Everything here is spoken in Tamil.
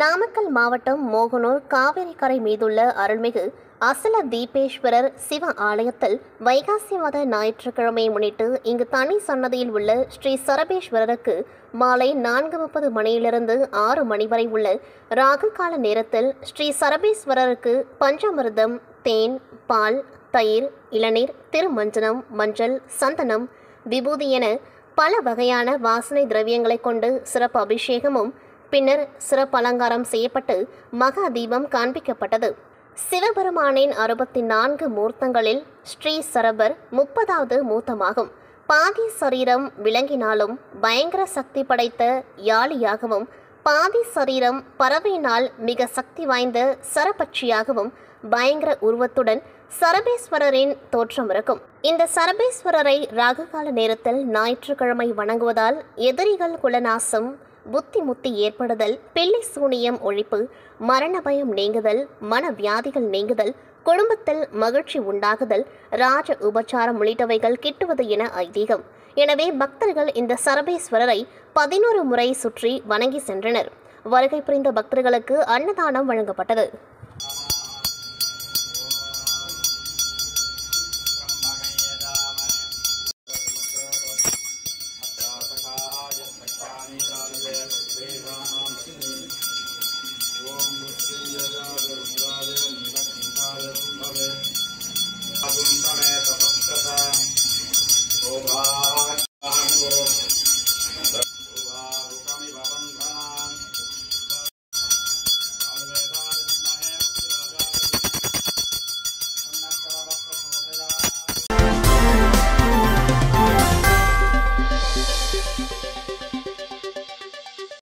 நாமக்கல் மாவட்டம் மோகனூர் காவிரி கரை மீதுள்ள அருள்மிகு அசல தீபேஸ்வரர் சிவ ஆலயத்தில் வைகாசி மாத ஞாயிற்றுக்கிழமையை முன்னிட்டு இங்கு தனி சன்னதியில் உள்ள ஸ்ரீ சரபேஸ்வரருக்கு மாலை 4:30 மணியிலிருந்து 6 மணி வரை உள்ள ராகு கால நேரத்தில் ஸ்ரீ சரபேஸ்வரருக்கு பஞ்சாமிர்தம், தேன், பால், தயிர், இளநீர், திருமஞ்சனம், மஞ்சள், சந்தனம், விபூதி என பல வகையான வாசனை திரவியங்களை கொண்டு சிறப்பு அபிஷேகமும் பின்னர் சிறப்பு அலங்காரம் செய்யப்பட்டு மகா தீபம் காண்பிக்கப்பட்டது. சிவபெருமானின் 64 மூர்த்தங்களில் ஸ்ரீ சரபர் 30வது மூர்த்தமாகும். பாதி சரீரம் விலங்கினாலும் பயங்கர சக்தி படைத்த யாளியாகவும், பாதி சரீரம் பறவையினால் மிக சக்தி வாய்ந்த சரபட்சியாகவும் பயங்கர உருவத்துடன் சரபேஸ்வரரின் தோற்றம் இருக்கும். இந்த சரபேஸ்வரரை ராகுகால நேரத்தில் ஞாயிற்றுக்கிழமை வணங்குவதால் எதிரிகள் குலநாசம், புத்தி முத்தி ஏற்படுதல், பில்லி சூனியம் ஒழிப்பு, மரண பயம் நீங்குதல், மன வியாதிகள் நீங்குதல், குடும்பத்தில் மகிழ்ச்சி உண்டாகுதல், ராஜ உபச்சாரம் உள்ளிட்டவைகள் கிட்டுவது என ஐதீகம். எனவே பக்தர்கள் இந்த சரபேஸ்வரரை 11 முறை சுற்றி வணங்கி சென்றனர். வருகை புரிந்த பக்தர்களுக்கு அன்னதானம் வழங்கப்பட்டது.